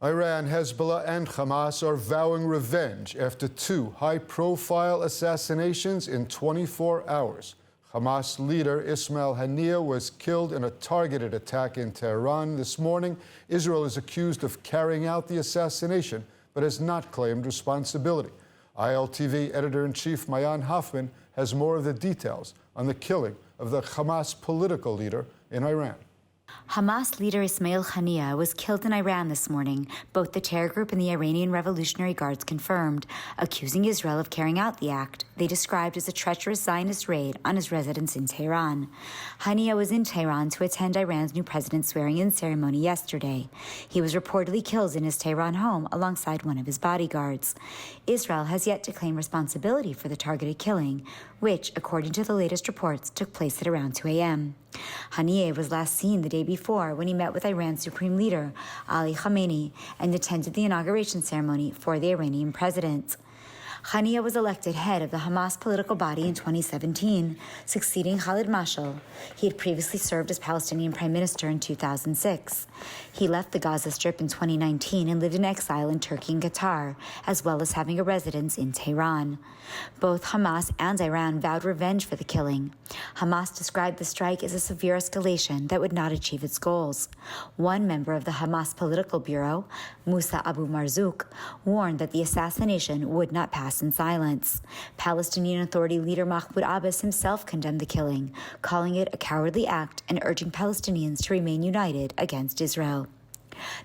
Iran, Hezbollah, and Hamas are vowing revenge after two high-profile assassinations in 24 hours. Hamas leader Ismail Haniyeh was killed in a targeted attack in Tehran this morning. Israel is accused of carrying out the assassination, but has not claimed responsibility. ILTV editor-in-chief Mayan Hoffman has more of the details on the killing of the Hamas political leader in Iran. Hamas leader Ismail Haniyeh was killed in Iran this morning, both the terror group and the Iranian Revolutionary Guards confirmed, accusing Israel of carrying out the act they described as a treacherous Zionist raid on his residence in Tehran. Haniyeh was in Tehran to attend Iran's new president's swearing-in ceremony yesterday. He was reportedly killed in his Tehran home alongside one of his bodyguards. Israel has yet to claim responsibility for the targeted killing, which, according to the latest reports, took place at around 2 a.m. Haniyeh was last seen the day before when he met with Iran's supreme leader, Ali Khamenei, and attended the inauguration ceremony for the Iranian president. Haniyeh was elected head of the Hamas political body in 2017, succeeding Khalid Mashal. He had previously served as Palestinian prime minister in 2006. He left the Gaza Strip in 2019 and lived in exile in Turkey and Qatar, as well as having a residence in Tehran. Both Hamas and Iran vowed revenge for the killing. Hamas described the strike as a severe escalation that would not achieve its goals. One member of the Hamas political bureau, Musa Abu Marzouk, warned that the assassination would not pass in silence. Palestinian Authority leader Mahmoud Abbas himself condemned the killing, calling it a cowardly act and urging Palestinians to remain united against Israel.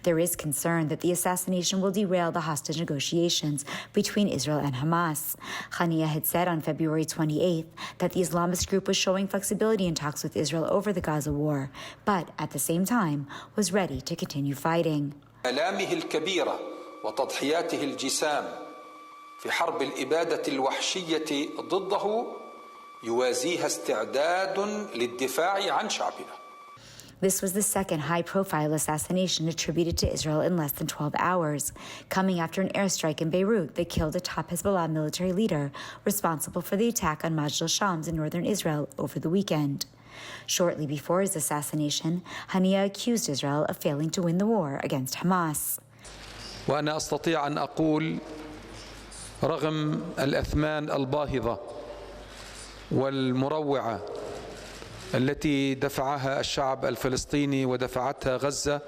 There is concern that the assassination will derail the hostage negotiations between Israel and Hamas. Haniyeh had said on February 28th that the Islamist group was showing flexibility in talks with Israel over the Gaza war, but at the same time was ready to continue fighting. آلامه الكبيرة وتضحياته الجسام في حرب الإبادة الوحشية ضده يوازيها استعداد للدفاع عن شعبنا. This was the second high-profile assassination attributed to Israel in less than 12 hours, coming after an airstrike in Beirut that killed a top Hezbollah military leader responsible for the attack on Majd al-Shams in northern Israel over the weekend. Shortly before his assassination, Haniyeh accused Israel of failing to win the war against Hamas. وأنا أستطيع أن أقول رغم الأثمان الباهظة والمروعة التي دفعها الشعب الفلسطيني ودفعتها غزة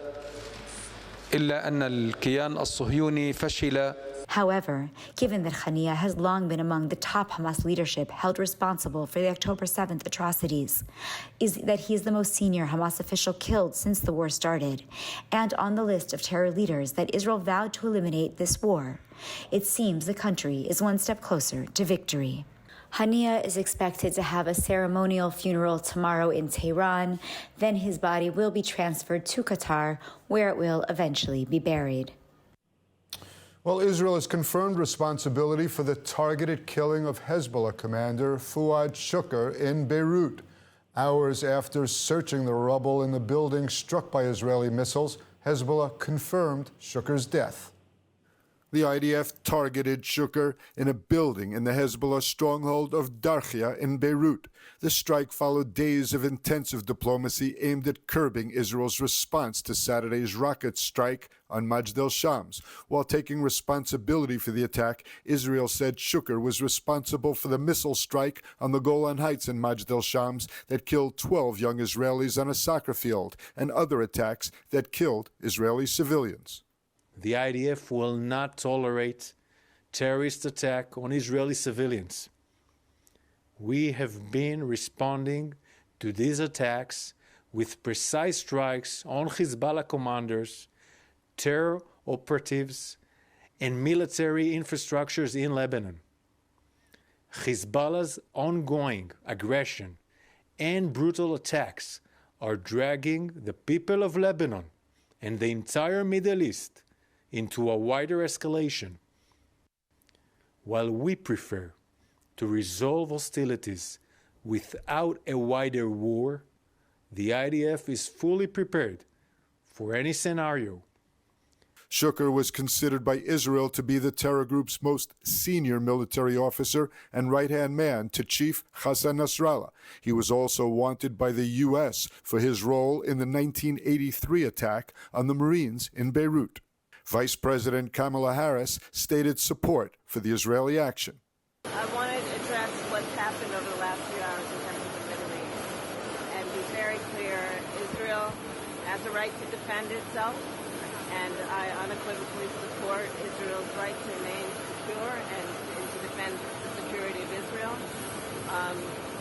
إلا أن الكيان الصهيوني فشل. However, given that Haniyeh has long been among the top Hamas leadership held responsible for the October 7th atrocities, is that he is the most senior Hamas official killed since the war started, and on the list of terror leaders that Israel vowed to eliminate this war, it seems the country is one step closer to victory. Haniyeh is expected to have a ceremonial funeral tomorrow in Tehran. Then his body will be transferred to Qatar, where it will eventually be buried. Well, Israel has confirmed responsibility for the targeted killing of Hezbollah commander Fuad Shukr in Beirut. Hours after searching the rubble in the building struck by Israeli missiles, Hezbollah confirmed Shukr's death. The IDF targeted Shukr in a building in the Hezbollah stronghold of Darkhia in Beirut. The strike followed days of intensive diplomacy aimed at curbing Israel's response to Saturday's rocket strike on Majd al-Shams. While taking responsibility for the attack, Israel said Shukr was responsible for the missile strike on the Golan Heights in Majd al-Shams that killed 12 young Israelis on a soccer field and other attacks that killed Israeli civilians. The IDF will not tolerate terrorist attack on Israeli civilians. We have been responding to these attacks with precise strikes on Hezbollah commanders, terror operatives, and military infrastructures in Lebanon. Hezbollah's ongoing aggression and brutal attacks are dragging the people of Lebanon and the entire Middle East into a wider escalation. While we prefer to resolve hostilities without a wider war, the IDF is fully prepared for any scenario. Shukr was considered by Israel to be the terror group's most senior military officer and right-hand man to Chief Hassan Nasrallah. He was also wanted by the U.S. for his role in the 1983 attack on the Marines in Beirut. Vice President Kamala Harris stated support for the Israeli action. I want to address what's happened over the last few hours in terms of the Middle East and be very clear. Israel has a right to defend itself, and I unequivocally support Israel's right to remain secure and to defend the security of Israel.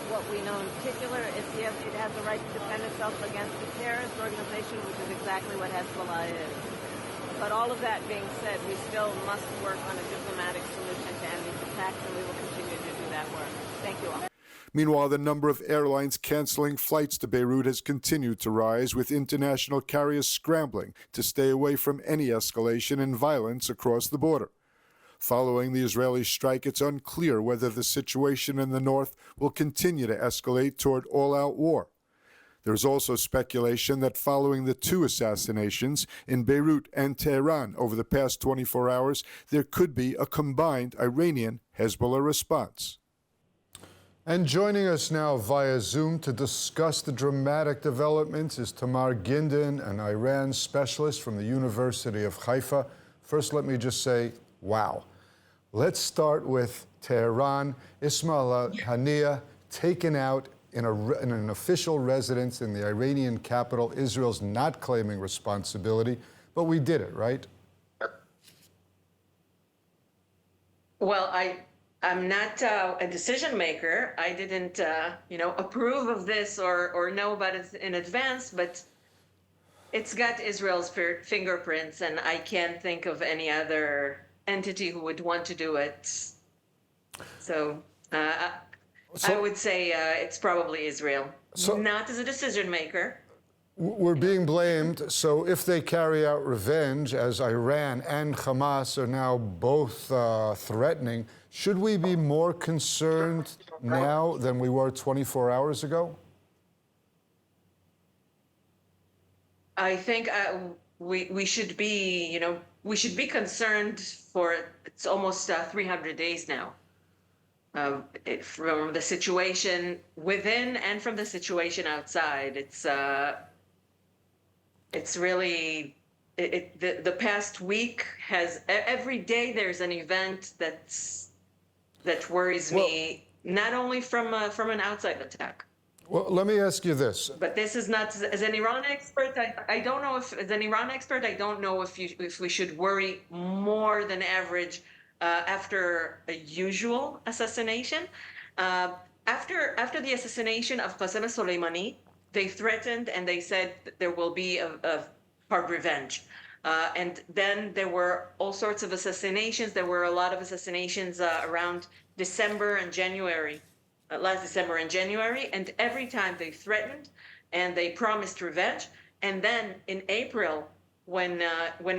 What we know in particular is it has a right to defend itself against a terrorist organization, which is exactly what Hezbollah is. But all of that being said, we still must work on a diplomatic solution to end these attacks, and we will continue to do that work. Thank you all. Meanwhile, the number of airlines canceling flights to Beirut has continued to rise, with international carriers scrambling to stay away from any escalation in violence across the border. Following the Israeli strike, it's unclear whether the situation in the north will continue to escalate toward all-out war. There's also speculation that following the two assassinations in Beirut and Tehran over the past 24 hours, there could be a combined Iranian-Hezbollah response. And joining us now via Zoom to discuss the dramatic developments is Tamar Ginden, an Iran specialist from the University of Haifa. First, let me just say, wow. Let's start with Tehran. Ismail Haniyeh taken out in an official residence in the Iranian capital. Israel's not claiming responsibility, but we did it, right? Well, I'm not a decision maker. I didn't, approve of this or know about it in advance, but it's got Israel's fingerprints, and I can't think of any other entity who would want to do it. So I would say it's probably Israel, not as a decision maker. We're being blamed, so if they carry out revenge, as Iran and Hamas are now both threatening, should we be more concerned now than we were 24 hours ago? I think we should be, we should be concerned for, it's almost 300 days now. From the situation within and from the situation outside, it's really, the past week has, every day there's an event that worries me, not only from an outside attack. Well, let me ask you this. But this is not, as an Iran expert, I don't know if, as an Iran expert, I don't know if we should worry more than average after a usual assassination. After the assassination of Qasem Soleimani, they threatened and they said that there will be a hard revenge. And then there were all sorts of assassinations. There were a lot of assassinations around December and January. Last December and January, and every time they threatened and they promised revenge. And then in April, when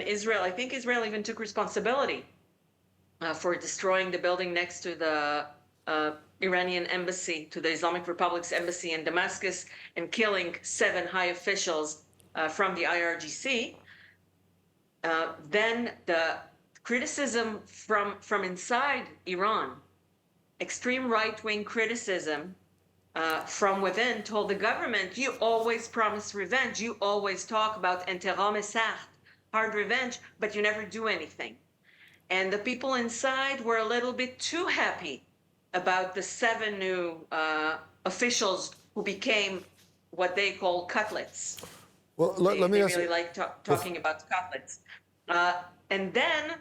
Israel, I think Israel even took responsibility for destroying the building next to the Iranian embassy, to the Islamic Republic's embassy in Damascus, and killing 7 high officials from the IRGC. Then the criticism from inside Iran, extreme right-wing criticism from within, told the government, you always promise revenge, you always talk about interim sacht, hard revenge, but you never do anything. And the people inside were a little bit too happy about the 7 new officials who became what they call cutlets. Well, let me ask really like talking about cutlets. And then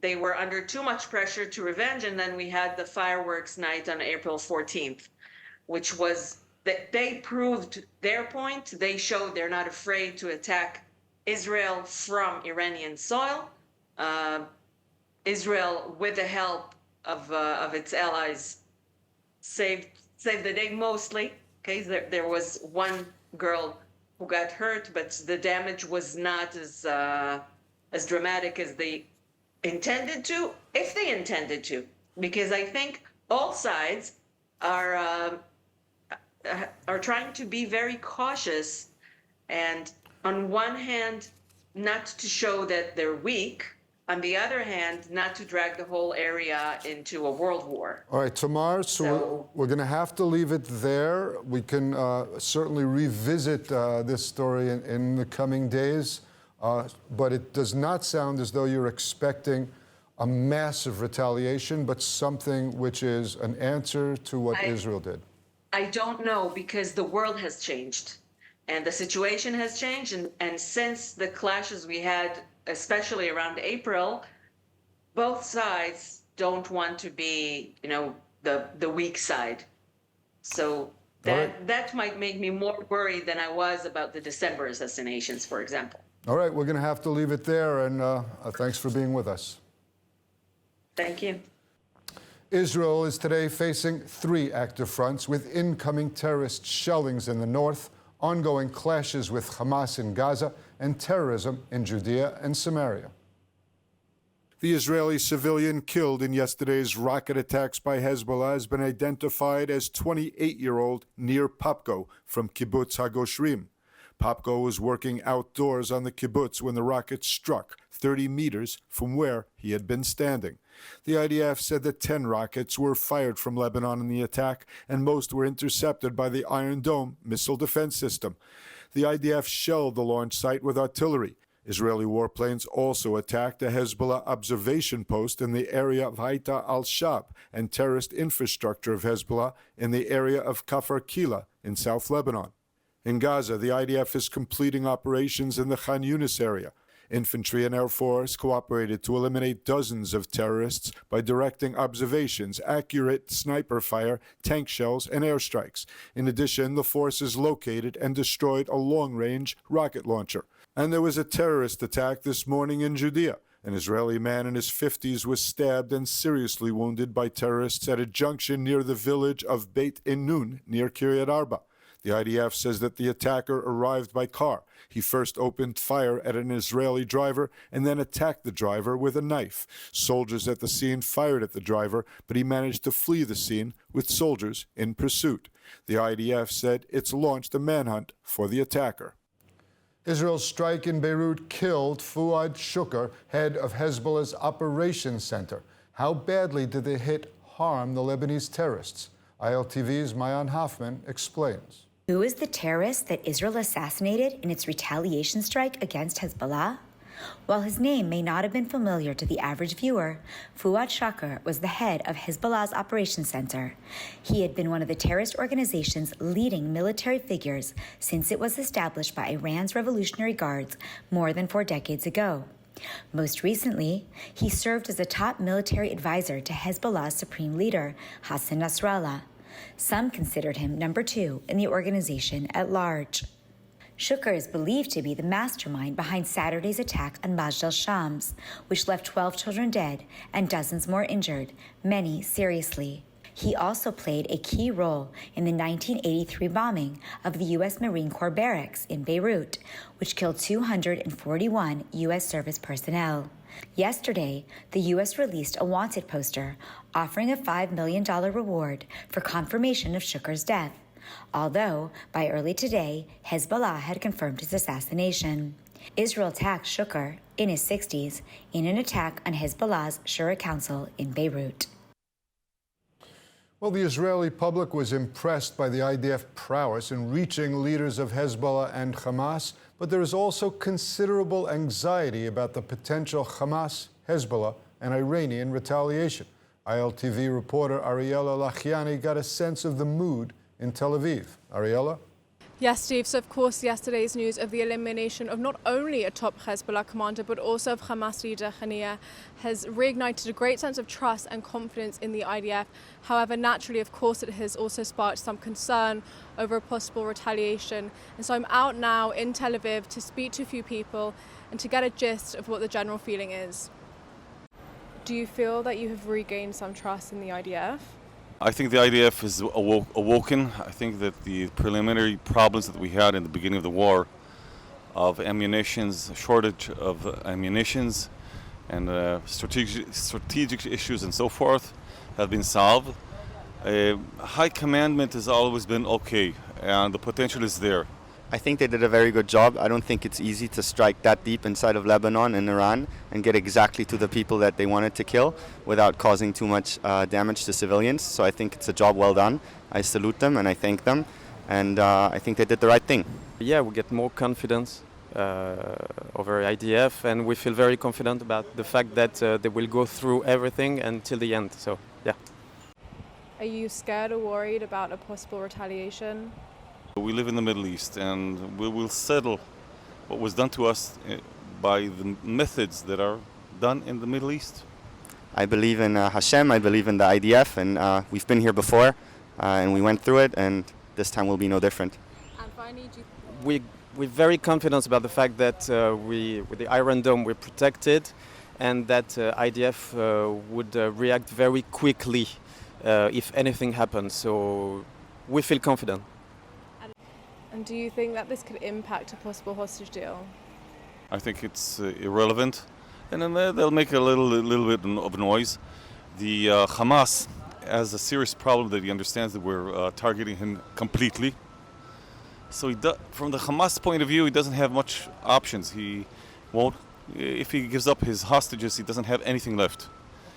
they were under too much pressure to revenge, and then we had the fireworks night on April 14th, which was that they proved their point. They showed they're not afraid to attack Israel from Iranian soil. Israel, with the help of its allies, saved the day mostly. Okay, there was one girl who got hurt, but the damage was not as dramatic as they intended to, if they intended to, because I think all sides are trying to be very cautious, and on one hand, not to show that they're weak, on the other hand, not to drag the whole area into a world war. All right, Tamar, so we're going to have to leave it there. We can certainly revisit this story in the coming days. but it does not sound as though you're expecting a massive retaliation, but something which is an answer to what Israel did. I don't know, because the world has changed and the situation has changed. And since the clashes we had, especially around April, both sides don't want to be, the weak side. So that might make me more worried than I was about the December assassinations, for example. All right, we're going to have to leave it there, and thanks for being with us. Thank you. Israel is today facing 3 active fronts with incoming terrorist shellings in the north, ongoing clashes with Hamas in Gaza, and terrorism in Judea and Samaria. The Israeli civilian killed in yesterday's rocket attacks by Hezbollah has been identified as 28-year-old Nir Popko from Kibbutz HaGoshrim. Popko was working outdoors on the kibbutz when the rocket struck 30 meters from where he had been standing. The IDF said that 10 rockets were fired from Lebanon in the attack, and most were intercepted by the Iron Dome missile defense system. The IDF shelled the launch site with artillery. Israeli warplanes also attacked a Hezbollah observation post in the area of Haita al-Shab and terrorist infrastructure of Hezbollah in the area of Kafar Kila in South Lebanon. In Gaza, the IDF is completing operations in the Khan Yunis area. Infantry and Air Force cooperated to eliminate dozens of terrorists by directing observations, accurate sniper fire, tank shells, and airstrikes. In addition, the forces located and destroyed a long-range rocket launcher. And there was a terrorist attack this morning in Judea. An Israeli man in his 50s was stabbed and seriously wounded by terrorists at a junction near the village of Beit Innun near Kiryat Arba. The IDF says that the attacker arrived by car. He first opened fire at an Israeli driver and then attacked the driver with a knife. Soldiers at the scene fired at the driver, but he managed to flee the scene with soldiers in pursuit. The IDF said it's launched a manhunt for the attacker. Israel's strike in Beirut killed Fuad Shukr, head of Hezbollah's operations center. How badly did the hit harm the Lebanese terrorists? ILTV's Mayan Hoffman explains. Who is the terrorist that Israel assassinated in its retaliation strike against Hezbollah? While his name may not have been familiar to the average viewer, Fuad Shukr was the head of Hezbollah's operations center. He had been one of the terrorist organization's leading military figures since it was established by Iran's Revolutionary Guards more than 4 decades ago. Most recently, he served as a top military advisor to Hezbollah's supreme leader, Hassan Nasrallah. Some considered him number 2 in the organization at large. Shukr is believed to be the mastermind behind Saturday's attack on Majd al-Shams, which left 12 children dead and dozens more injured, many seriously. He also played a key role in the 1983 bombing of the U.S. Marine Corps barracks in Beirut, which killed 241 U.S. service personnel. Yesterday, the U.S. released a wanted poster offering a $5 million reward for confirmation of Shukr's death, although by early today, Hezbollah had confirmed his assassination. Israel attacked Shukr, in his 60s, in an attack on Hezbollah's Shura Council in Beirut. Well, the Israeli public was impressed by the IDF prowess in reaching leaders of Hezbollah and Hamas, but there is also considerable anxiety about the potential Hamas, Hezbollah, and Iranian retaliation. ILTV reporter Ariela Lani got a sense of the mood in Tel Aviv. Ariela? Yes, Steve. So, of course, yesterday's news of the elimination of not only a top Hezbollah commander, but also of Hamas leader Haniyeh has reignited a great sense of trust and confidence in the IDF. However, naturally, of course, it has also sparked some concern over a possible retaliation. And so I'm out now in Tel Aviv to speak to a few people and to get a gist of what the general feeling is. Do you feel that you have regained some trust in the IDF? I think the IDF is awoken. I think that the preliminary problems that we had in the beginning of the war of ammunitions, shortage of ammunitions, and strategic issues and so forth have been solved. High commandment has always been okay, and the potential is there. I think they did a very good job. I don't think it's easy to strike that deep inside of Lebanon and Iran and get exactly to the people that they wanted to kill without causing too much damage to civilians. So I think it's a job well done. I salute them and I thank them. And I think they did the right thing. Yeah, we get more confidence over IDF, and we feel very confident about the fact that they will go through everything until the end. So, yeah. Are you scared or worried about a possible retaliation? We live in the Middle East, and we will settle what was done to us by the methods that are done in the Middle East. I believe in Hashem, I believe in the IDF, and we've been here before, and we went through it, and this time will be no different. And finally, We're very confident about the fact that with the Iron Dome we're protected, and that IDF would react very quickly if anything happens. So we feel confident. and do you think that this could impact a possible hostage deal? I think it's irrelevant, and then they'll make a little bit of noise. The Hamas has a serious problem that he understands that we're targeting him completely. So from the Hamas point of view, he doesn't have much options. He won't, if he gives up his hostages, he doesn't have anything left.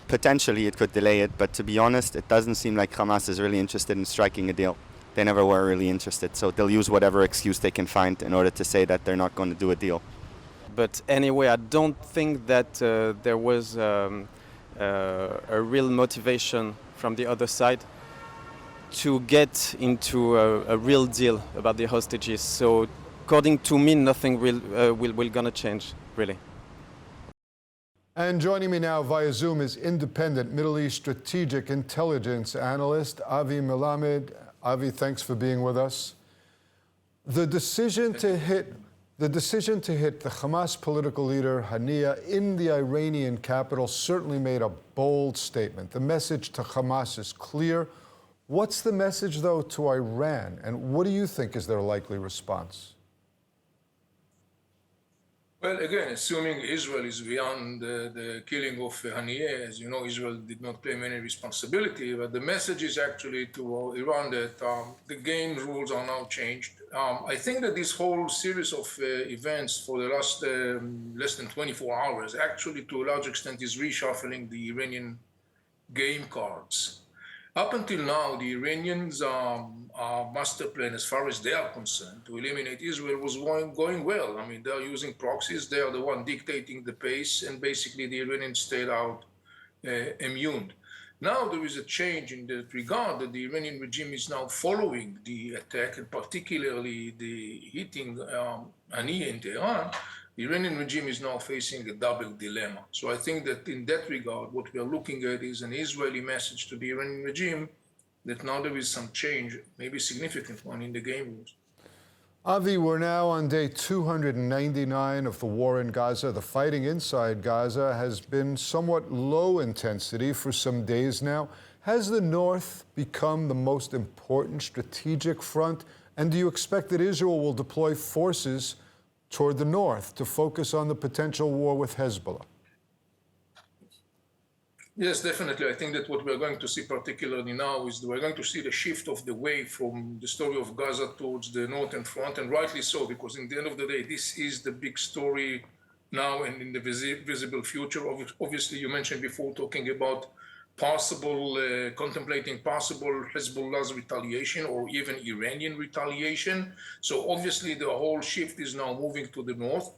Potentially it could delay it, but to be honest, it doesn't seem like Hamas is really interested in striking a deal. They never were really interested, so they'll use whatever excuse they can find in order to say that they're not going to do a deal. But anyway, I don't think that there was a real motivation from the other side to get into a real deal about the hostages. So according to me, nothing will gonna change, really. And joining me now via Zoom is independent Middle East strategic intelligence analyst Avi Melamed. Avi, thanks for being with us. The decision to hit the Hamas political leader Haniyeh in the Iranian capital certainly made a bold statement. The message to Hamas is clear. What's the message, though, to Iran, and what do you think is their likely response? Well, again, assuming Israel is beyond the killing of Haniyeh, as you know, Israel did not claim any responsibility, but the message is actually to Iran that the game rules are now changed. I think that this whole series of events for the last less than 24 hours actually, to a large extent, is reshuffling the Iranian game cards. Up until now, the Iranians' master plan, as far as they are concerned, to eliminate Israel was going well. I mean, they're using proxies. They are the one dictating the pace, and basically the Iranians stayed out immune. Now there is a change in that regard, that the Iranian regime is now following the attack, and particularly the hitting Haniyeh in Tehran. The Iranian regime is now facing a double dilemma. So I think that in that regard, what we are looking at is an Israeli message to the Iranian regime that now there is some change, maybe a significant one, in the game rules. Avi, we're now on day 299 of the war in Gaza. The fighting inside Gaza has been somewhat low intensity for some days now. Has the North become the most important strategic front? And do you expect that Israel will deploy forces toward the north to focus on the potential war with Hezbollah? Yes, definitely. I think that what we're going to see particularly now is we're going to see the shift of the way from the story of Gaza towards the northern front, and rightly so, because in the end of the day, this is the big story now and in the visible future. Obviously, you mentioned before talking about contemplating possible Hezbollah's retaliation or even Iranian retaliation. So obviously the whole shift is now moving to the north.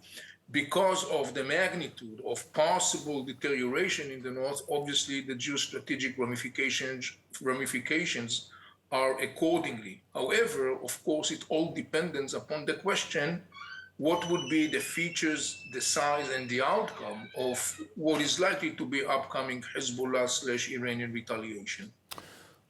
Because of the magnitude of possible deterioration in the north, obviously the geostrategic ramifications are accordingly. However, of course, it all depends upon the question, what would be the features, the size, and the outcome of what is likely to be upcoming Hezbollah/Iranian retaliation?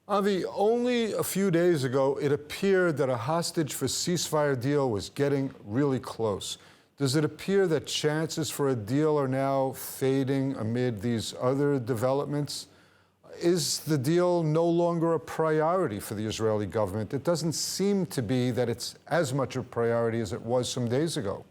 Avi, only a few days ago, it appeared that a hostage for ceasefire deal was getting really close. Does it appear that chances for a deal are now fading amid these other developments? Is the deal no longer a priority for the Israeli government? It doesn't seem to be that it's as much a priority as it was some days ago.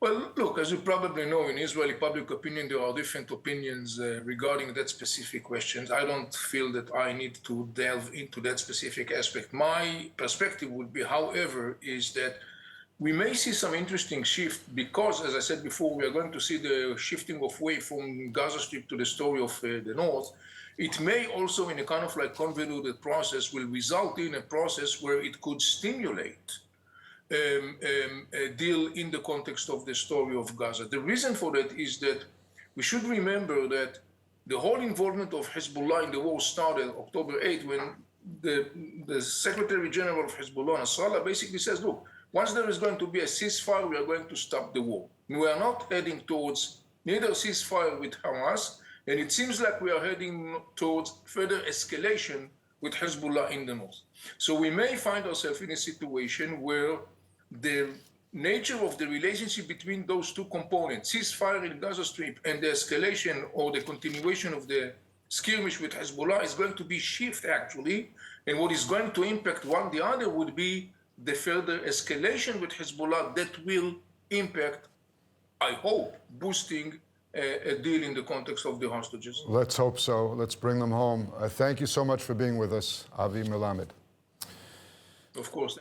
Well, look, as you probably know, in Israeli public opinion, there are different opinions regarding that specific questions. I don't feel that I need to delve into that specific aspect. My perspective would be, however, is that we may see some interesting shift because, as I said before, we are going to see the shifting of way from Gaza Strip to the story of the north. It may also, in a kind of like convoluted process, will result in a process where it could stimulate deal in the context of the story of Gaza. The reason for that is that we should remember that the whole involvement of Hezbollah in the war started October 8 when the Secretary General of Hezbollah, Nasrallah, basically says, look, once there is going to be a ceasefire, we are going to stop the war. We are not heading towards neither ceasefire with Hamas, and it seems like we are heading towards further escalation with Hezbollah in the north. So we may find ourselves in a situation where the nature of the relationship between those two components, ceasefire in Gaza Strip and the escalation or the continuation of the skirmish with Hezbollah, is going to be shift actually, and what is going to impact one the other would be the further escalation with Hezbollah that will impact, I hope, boosting a deal in the context of the hostages. Let's hope so. Let's bring them home. Thank you so much for being with us, Avi Melamed. Of course.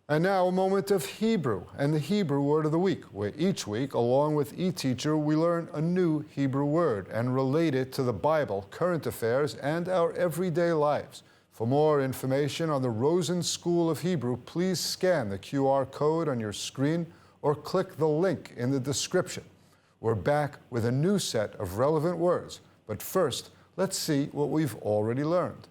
And now a moment of Hebrew and the Hebrew word of the week, where each week, along with eTeacher, we learn a new Hebrew word and relate it to the Bible, current affairs, and our everyday lives. For more information on the Rosen School of Hebrew, please scan the QR code on your screen or click the link in the description. We're back with a new set of relevant words, but first, let's see what we've already learned.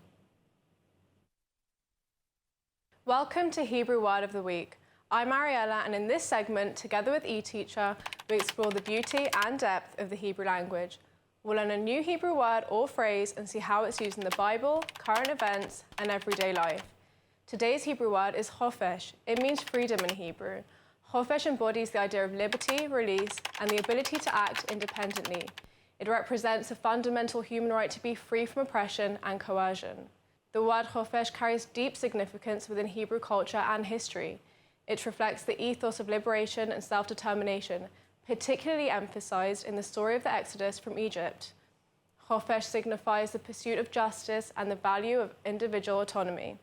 Welcome to Hebrew Word of the Week. I'm Ariela, and in this segment, together with eTeacher, we explore the beauty and depth of the Hebrew language. We'll learn a new Hebrew word or phrase and see how it's used in the Bible, current events, and everyday life. Today's Hebrew word is chofesh. It means freedom in Hebrew. Chofesh embodies the idea of liberty, release, and the ability to act independently. It represents a fundamental human right to be free from oppression and coercion. The word chofesh carries deep significance within Hebrew culture and history. It reflects the ethos of liberation and self-determination, particularly emphasized in the story of the Exodus from Egypt. Chofesh signifies the pursuit of justice and the value of individual autonomy.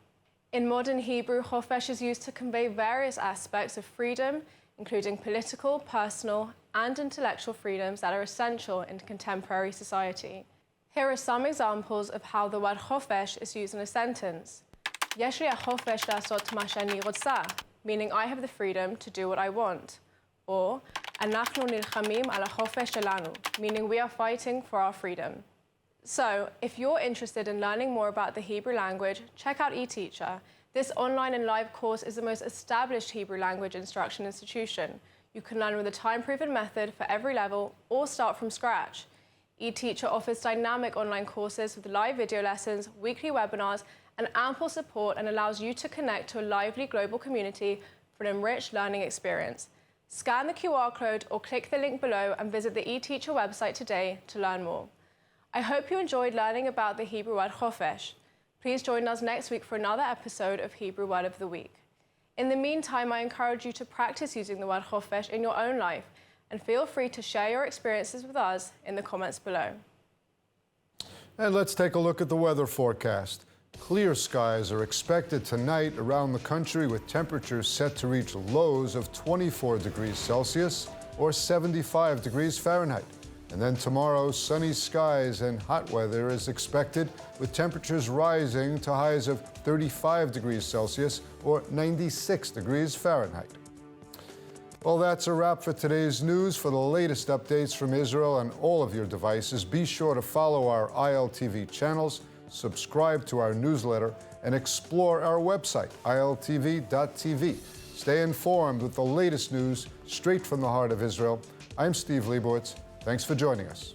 In modern Hebrew, chofesh is used to convey various aspects of freedom, including political, personal, and intellectual freedoms that are essential in contemporary society. Here are some examples of how the word chofesh is used in a sentence. Yesh li chofesh la'asot ma shani rotza, meaning I have the freedom to do what I want. Or אנחנו נלחמים על החופש שלנו, meaning we are fighting for our freedom. So, if you're interested in learning more about the Hebrew language, check out eTeacher. This online and live course is the most established Hebrew language instruction institution. You can learn with a time-proven method for every level or start from scratch. eTeacher offers dynamic online courses with live video lessons, weekly webinars, and ample support, and allows you to connect to a lively global community for an enriched learning experience. Scan the QR code or click the link below and visit the eTeacher website today to learn more. I hope you enjoyed learning about the Hebrew word chofesh. Please join us next week for another episode of Hebrew Word of the Week. In the meantime, I encourage you to practice using the word chofesh in your own life, and feel free to share your experiences with us in the comments below. And let's take a look at the weather forecast. Clear skies are expected tonight around the country, with temperatures set to reach lows of 24 degrees Celsius or 75 degrees Fahrenheit. And then tomorrow, sunny skies and hot weather is expected, with temperatures rising to highs of 35 degrees Celsius or 96 degrees Fahrenheit. Well, that's a wrap for today's news. For the latest updates from Israel on all of your devices, be sure to follow our ILTV channels, subscribe to our newsletter, and explore our website, iltv.tv. Stay informed with the latest news straight from the heart of Israel. I'm Steve Leibowitz. Thanks for joining us.